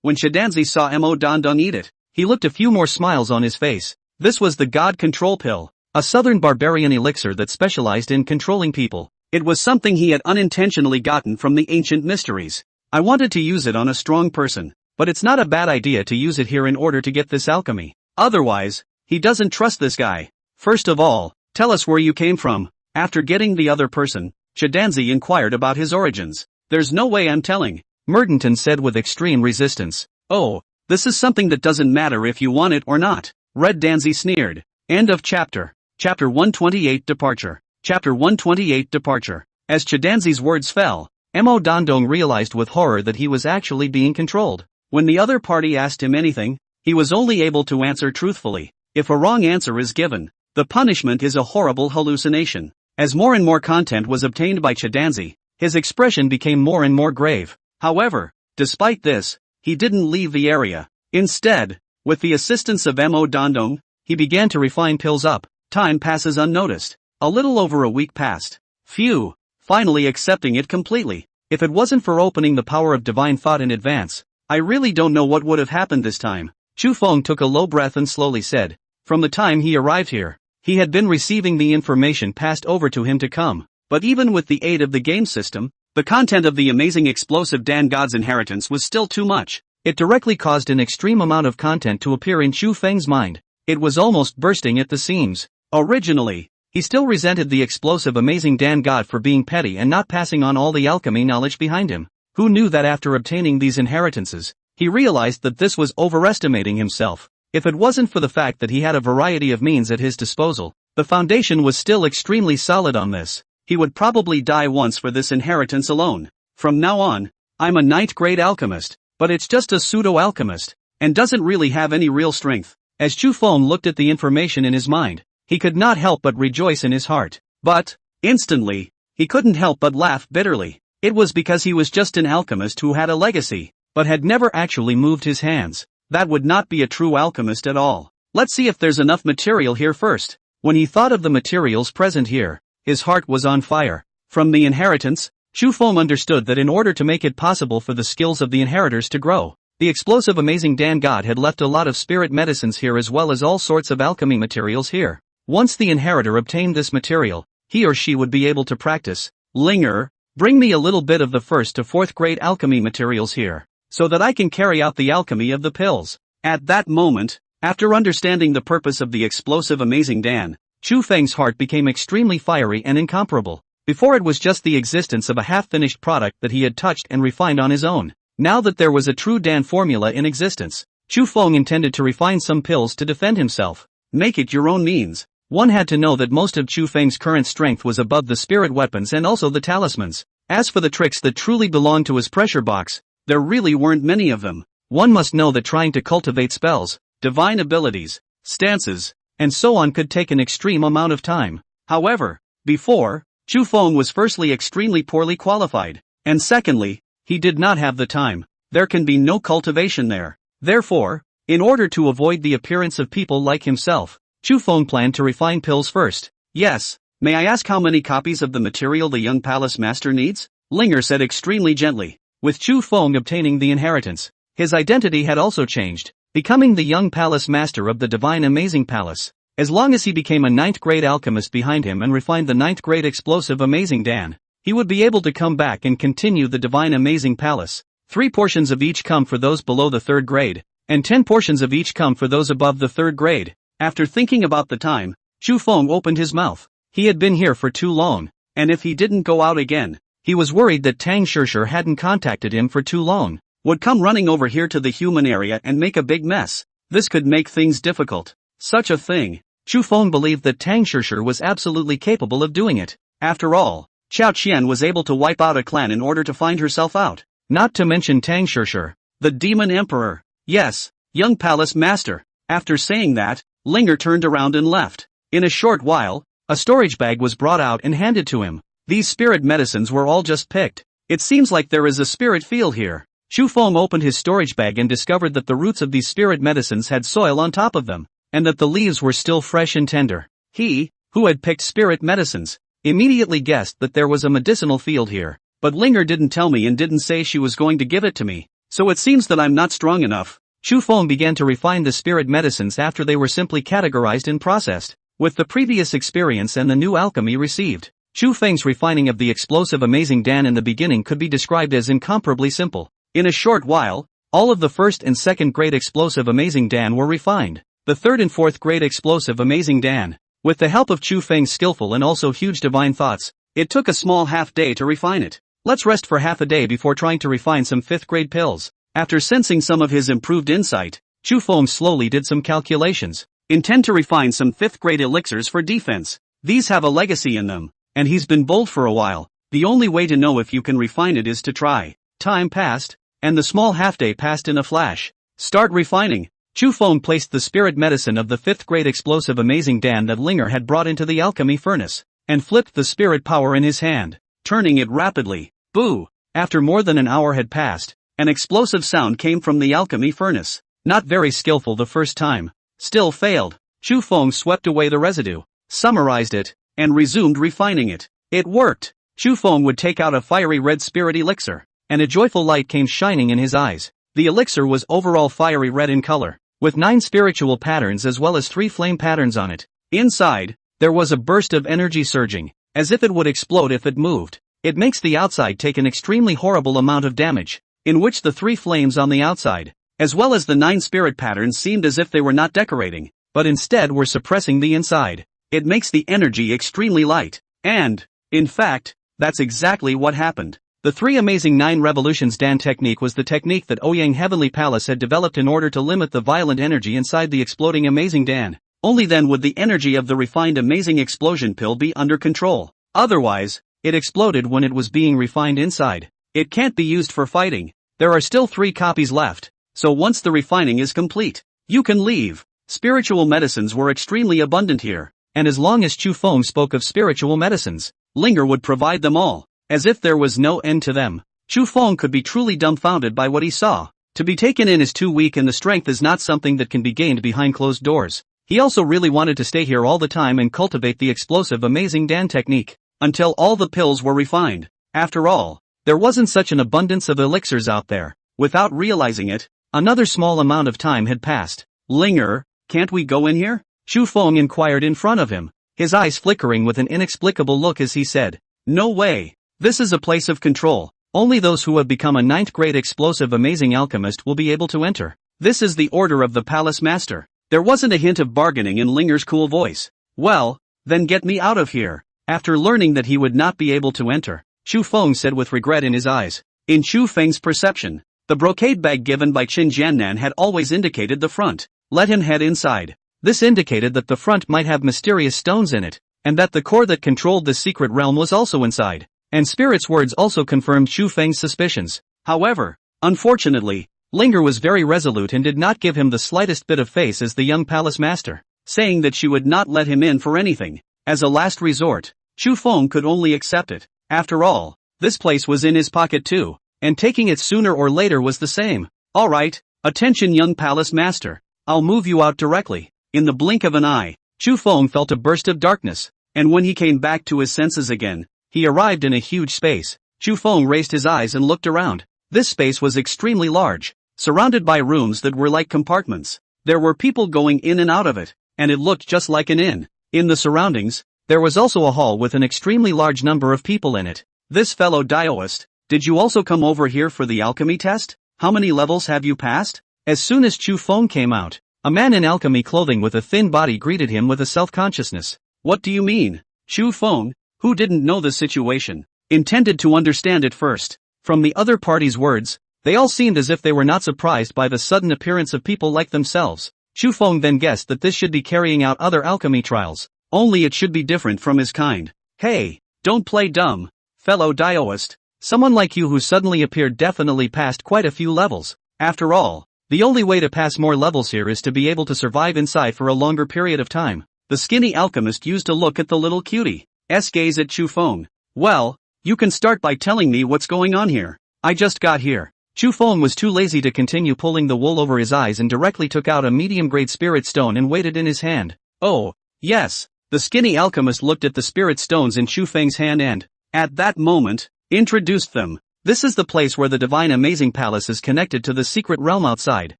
when Chidanzi saw Mo Dondong eat it, he looked a few more smiles on his face. This was the God Control Pill, a southern barbarian elixir that specialized in controlling people. It was something he had unintentionally gotten from the ancient mysteries. I wanted to use it on a strong person, but it's not a bad idea to use it here in order to get this alchemy. Otherwise, he doesn't trust this guy. First of all, tell us where you came from. After getting the other person, Chidanzi inquired about his origins. There's no way I'm telling, Merdenton said with extreme resistance. Oh, this is something that doesn't matter if you want it or not, Red Danzi sneered. End of chapter. Chapter 128 Departure. Chapter 128 Departure. As Chidanzi's words fell, Mo Dondong realized with horror that he was actually being controlled. When the other party asked him anything, he was only able to answer truthfully. If a wrong answer is given, the punishment is a horrible hallucination. As more and more content was obtained by Chidanzi, his expression became more and more grave. However, despite this, he didn't leave the area. Instead, with the assistance of Mo Dondong, he began to refine pills up. Time passes unnoticed. A little over a week passed. Phew, finally accepting it completely. If it wasn't for opening the power of divine thought in advance, I really don't know what would have happened this time. Chu Feng took a low breath and slowly said, from the time he arrived here, he had been receiving the information passed over to him to come, but even with the aid of the game system, the content of the amazing explosive Dan God's inheritance was still too much. It directly caused an extreme amount of content to appear in Chu Feng's mind. It was almost bursting at the seams. Originally, he still resented the explosive amazing Dan God for being petty and not passing on all the alchemy knowledge behind him. Who knew that after obtaining these inheritances, he realized that this was overestimating himself. If it wasn't for the fact that he had a variety of means at his disposal, the foundation was still extremely solid on this. He would probably die once for this inheritance alone. From now on, I'm a 9th grade alchemist, but it's just a pseudo-alchemist, and doesn't really have any real strength. As Chu Feng looked at the information in his mind, he could not help but rejoice in his heart. But, instantly, he couldn't help but laugh bitterly. It was because he was just an alchemist who had a legacy, but had never actually moved his hands. That would not be a true alchemist at all. Let's see if there's enough material here first. When he thought of the materials present here, his heart was on fire. From the inheritance, Chu Feng understood that in order to make it possible for the skills of the inheritors to grow, the explosive amazing Dan God had left a lot of spirit medicines here as well as all sorts of alchemy materials here. Once the inheritor obtained this material, he or she would be able to practice. Linger, bring me a little bit of the 1st to 4th grade alchemy materials here, so that I can carry out the alchemy of the pills. At that moment, after understanding the purpose of the explosive amazing Dan, Chu Feng's heart became extremely fiery and incomparable. Before it was just the existence of a half-finished product that he had touched and refined on his own. Now that there was a true Dan formula in existence, Chu Feng intended to refine some pills to defend himself. Make it your own means. One had to know that most of Chu Feng's current strength was above the spirit weapons and also the talismans. As for the tricks that truly belonged to his pressure box, there really weren't many of them. One must know that trying to cultivate spells, divine abilities, stances, and so on could take an extreme amount of time. However, before, Chu Feng was firstly extremely poorly qualified, and secondly, he did not have the time. There can be no cultivation there. Therefore, in order to avoid the appearance of people like himself, Chu Feng planned to refine pills first. Yes, may I ask how many copies of the material the young palace master needs? Linger said extremely gently. With Chu Feng obtaining the inheritance, his identity had also changed, becoming the young palace master of the divine amazing palace. As long as he became a 9th grade alchemist behind him and refined the 9th grade explosive amazing Dan, he would be able to come back and continue the divine amazing palace. 3 portions of each come for those below the 3rd grade, and 10 portions of each come for those above the 3rd grade. After thinking about the time, Chu Feng opened his mouth. He had been here for too long, and if he didn't go out again, he was worried that Tang Shishir hadn't contacted him for too long, would come running over here to the human area and make a big mess. This could make things difficult. Such a thing. Chu Feng believed that Tang Shishir was absolutely capable of doing it. After all, Chao Qian was able to wipe out a clan in order to find herself out. Not to mention Tang Shishir, the demon emperor. Yes, young palace master. After saying that, Linger turned around and left. In a short while, a storage bag was brought out and handed to him. These spirit medicines were all just picked. It seems like there is a spirit field here. Chu Feng opened his storage bag and discovered that the roots of these spirit medicines had soil on top of them, and that the leaves were still fresh and tender. He, who had picked spirit medicines, immediately guessed that there was a medicinal field here. But Linger didn't tell me and didn't say she was going to give it to me, So it seems that I'm not strong enough. Chu Feng began to refine the spirit medicines after they were simply categorized and processed. With the previous experience and the new alchemy received, Chu Feng's refining of the explosive amazing Dan in the beginning could be described as incomparably simple. In a short while, all of the first and second grade explosive amazing Dan were refined. The third and fourth grade explosive amazing Dan, with the help of Chu Feng's skillful and also huge divine thoughts, it took a small half day to refine it. Let's rest for half a day before trying to refine some 5th grade pills. After sensing some of his improved insight, Chu Feng slowly did some calculations. Intend to refine some 5th grade elixirs for defense. These have a legacy in them, and he's been bold for a while. The only way to know if you can refine it is to try. Time passed, and the small half-day passed in a flash. Start refining. Chu Feng placed the spirit medicine of the 5th grade explosive amazing Dan that Linger had brought into the alchemy furnace, and flipped the spirit power in his hand, turning it rapidly. Boo! After more than an hour had passed, an explosive sound came from the alchemy furnace. Not very skillful the first time. Still failed. Chu Feng swept away the residue, summarized it, and resumed refining it. It worked. Chu Feng would take out a fiery red spirit elixir, and a joyful light came shining in his eyes. The elixir was overall fiery red in color, with 9 spiritual patterns as well as 3 flame patterns on it. Inside, there was a burst of energy surging, as if it would explode if it moved. It makes the outside take an extremely horrible amount of damage, in which the 3 flames on the outside, as well as the 9 spirit patterns seemed as if they were not decorating, but instead were suppressing the inside. It makes the energy extremely light. And, in fact, that's exactly what happened. The 3 amazing 9 revolutions Dan technique was the technique that Ouyang Heavenly Palace had developed in order to limit the violent energy inside the exploding amazing Dan. Only then would the energy of the refined amazing explosion pill be under control. Otherwise, it exploded when it was being refined inside. It can't be used for fighting. There are still 3 copies left, so once the refining is complete, you can leave. Spiritual medicines were extremely abundant here, and as long as Chu Feng spoke of spiritual medicines, Linger would provide them all, as if there was no end to them. Chu Feng could be truly dumbfounded by what he saw. To be taken in is too weak and the strength is not something that can be gained behind closed doors. He also really wanted to stay here all the time and cultivate the explosive amazing Dan technique, until all the pills were refined. After all, there wasn't such an abundance of elixirs out there. Without realizing it, another small amount of time had passed. Linger, can't we go in here? Chu Feng inquired in front of him, his eyes flickering with an inexplicable look as he said, "No way. This is a place of control. Only those who have become a 9th grade explosive amazing alchemist will be able to enter. This is the order of the palace master." There wasn't a hint of bargaining in Linger's cool voice. "Well, then get me out of here." After learning that he would not be able to enter, Chu Feng said with regret in his eyes. In Chu Feng's perception, the brocade bag given by Qin Jiannan had always indicated the front. Let him head inside. This indicated that the front might have mysterious stones in it, and that the core that controlled the secret realm was also inside. And Spirit's words also confirmed Chu Feng's suspicions. However, unfortunately, Linger was very resolute and did not give him the slightest bit of face as the young palace master, saying that she would not let him in for anything. As a last resort, Chu Feng could only accept it. After all, this place was in his pocket too, and taking it sooner or later was the same. Alright, attention young palace master, I'll move you out directly. In the blink of an eye, Chu Feng felt a burst of darkness, and when he came back to his senses again, he arrived in a huge space. Chu Feng raised his eyes and looked around. This space was extremely large, surrounded by rooms that were like compartments. There were people going in and out of it, and it looked just like an inn. In the surroundings, there was also a hall with an extremely large number of people in it. This fellow Daoist, did you also come over here for the alchemy test? How many levels have you passed? As soon as Chu Feng came out, a man in alchemy clothing with a thin body greeted him with a self-consciousness. What do you mean? Chu Feng, who didn't know the situation, intended to understand it first. From the other party's words, they all seemed as if they were not surprised by the sudden appearance of people like themselves. Chu Feng then guessed that this should be carrying out other alchemy trials, only it should be different from his kind. Hey, don't play dumb, fellow Daoist. Someone like you who suddenly appeared definitely passed quite a few levels. After all, the only way to pass more levels here is to be able to survive inside for a longer period of time. The skinny alchemist used to look at the little cutie's gaze at Chu Feng. Well, you can start by telling me what's going on here. I just got here. Chu Feng was too lazy to continue pulling the wool over his eyes and directly took out a medium-grade spirit stone and weighed it in his hand. Oh, yes. The skinny alchemist looked at the spirit stones in Chu Feng's hand and, at that moment, introduced them. This is the place where the Divine Amazing Palace is connected to the secret realm outside,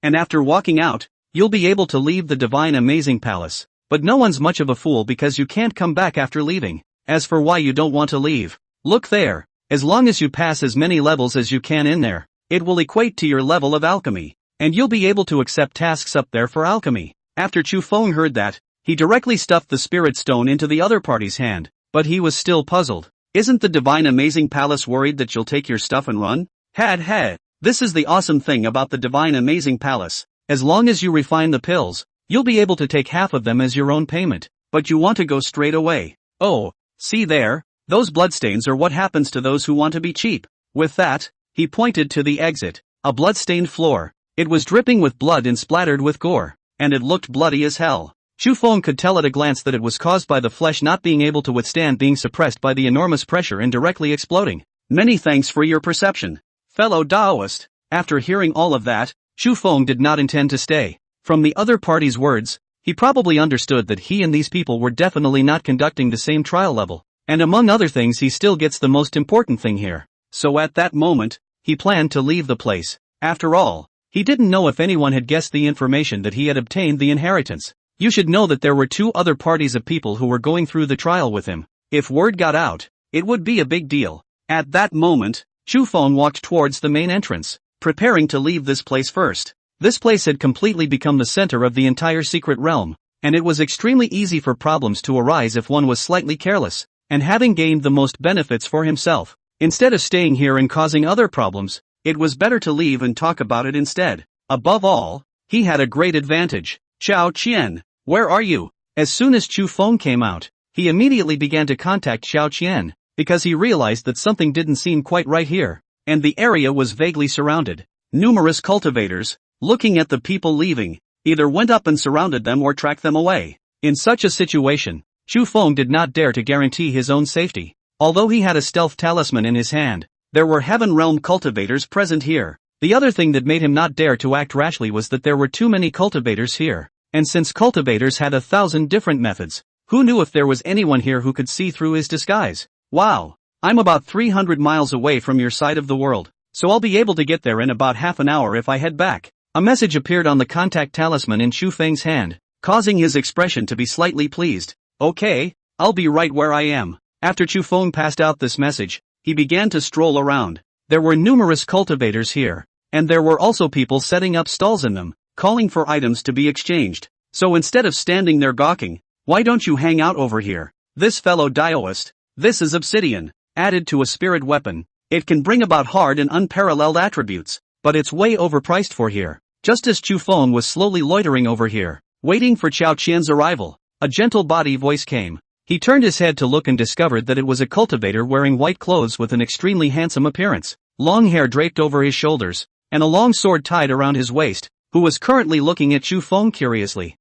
and after walking out, you'll be able to leave the Divine Amazing Palace. But no one's much of a fool because you can't come back after leaving. As for why you don't want to leave, look there. As long as you pass as many levels as you can in there, it will equate to your level of alchemy, and you'll be able to accept tasks up there for alchemy. After Chu Feng heard that, he directly stuffed the spirit stone into the other party's hand, but he was still puzzled. Isn't the Divine Amazing Palace worried that you'll take your stuff and run? Had. This is the awesome thing about the Divine Amazing Palace. As long as you refine the pills, you'll be able to take half of them as your own payment, but you want to go straight away. Oh, see there? Those bloodstains are what happens to those who want to be cheap. With that, he pointed to the exit, a blood-stained floor. It was dripping with blood and splattered with gore, and it looked bloody as hell. Chu Feng could tell at a glance that it was caused by the flesh not being able to withstand being suppressed by the enormous pressure and directly exploding. Many thanks for your perception, fellow Daoist. After hearing all of that, Chu Feng did not intend to stay. From the other party's words, he probably understood that he and these people were definitely not conducting the same trial level, and among other things he still gets the most important thing here. So at that moment, he planned to leave the place. After all, he didn't know if anyone had guessed the information that he had obtained the inheritance. You should know that there were two other parties of people who were going through the trial with him. If word got out, it would be a big deal. At that moment, Chu Feng walked towards the main entrance, preparing to leave this place first. This place had completely become the center of the entire secret realm, and it was extremely easy for problems to arise if one was slightly careless, and having gained the most benefits for himself. Instead of staying here and causing other problems, it was better to leave and talk about it instead. Above all, he had a great advantage. Chao Qian, where are you? As soon as Chu Feng came out, he immediately began to contact Xiao Qian, because he realized that something didn't seem quite right here, and the area was vaguely surrounded. Numerous cultivators, looking at the people leaving, either went up and surrounded them or tracked them away. In such a situation, Chu Feng did not dare to guarantee his own safety. Although he had a stealth talisman in his hand, there were Heaven Realm cultivators present here. The other thing that made him not dare to act rashly was that there were too many cultivators here, and since cultivators had 1,000 different methods, who knew if there was anyone here who could see through his disguise? Wow, I'm about 300 miles away from your side of the world, so I'll be able to get there in about half an hour if I head back. A message appeared on the contact talisman in Chu Feng's hand, causing his expression to be slightly pleased. Okay, I'll be right where I am. After Chu Feng passed out this message, he began to stroll around. There were numerous cultivators here, and there were also people setting up stalls in them, calling for items to be exchanged. So instead of standing there gawking, why don't you hang out over here? This fellow Daoist, this is obsidian, added to a spirit weapon. It can bring about hard and unparalleled attributes, but it's way overpriced for here. Just as Chu Feng was slowly loitering over here, waiting for Chao Qian's arrival, a gentle body voice came. He turned his head to look and discovered that it was a cultivator wearing white clothes with an extremely handsome appearance, long hair draped over his shoulders, and a long sword tied around his waist, who was currently looking at Chu Feng curiously.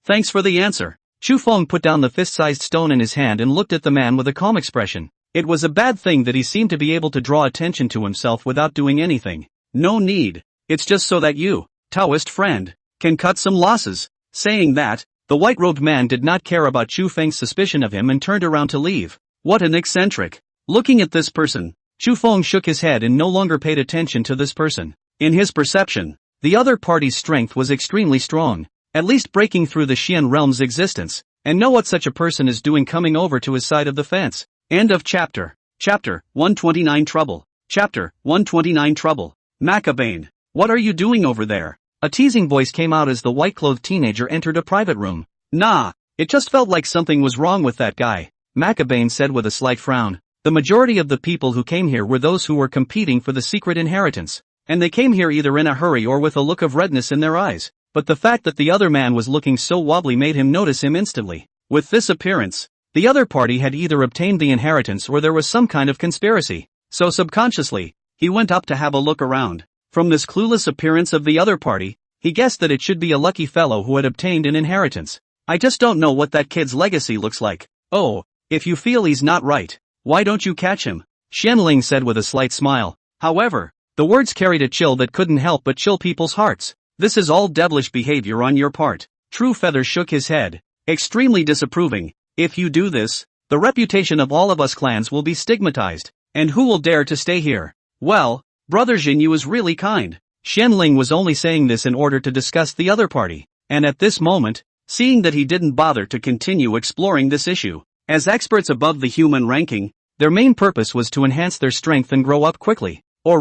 Thanks for the answer. Chu Feng put down the fist-sized stone in his hand and looked at the man with a calm expression. It was a bad thing that he seemed to be able to draw attention to himself without doing anything. No need. It's just so that you, Taoist friend, can cut some losses. Saying that, the white-robed man did not care about Chu Feng's suspicion of him and turned around to leave. What an eccentric. Looking at this person, Chu Feng shook his head and no longer paid attention to this person. In his perception, the other party's strength was extremely strong, at least breaking through the Xian realm's existence, and know what such a person is doing coming over to his side of the fence. End of chapter. Chapter 129 Trouble. Chapter 129 Trouble. Macabane, what are you doing over there? A teasing voice came out as the white-clothed teenager entered a private room. Nah, it just felt like something was wrong with that guy, Macabane said with a slight frown. The majority of the people who came here were those who were competing for the secret inheritance, and they came here either in a hurry or with a look of redness in their eyes. But the fact that the other man was looking so wobbly made him notice him instantly. With this appearance, the other party had either obtained the inheritance or there was some kind of conspiracy. So subconsciously, he went up to have a look around. From this clueless appearance of the other party, he guessed that it should be a lucky fellow who had obtained an inheritance. I just don't know what that kid's legacy looks like. Oh, if you feel he's not right, why don't you catch him? Xianling said with a slight smile. However, the words carried a chill that couldn't help but chill people's hearts. This is all devilish behavior on your part. True Feather shook his head, extremely disapproving. If you do this, the reputation of all of us clans will be stigmatized, and who will dare to stay here? Well, Brother Jinyu is really kind. Xianling was only saying this in order to discuss the other party, and at this moment, seeing that he didn't bother to continue exploring this issue, as experts above the human ranking, their main purpose was to enhance their strength and grow up quickly, or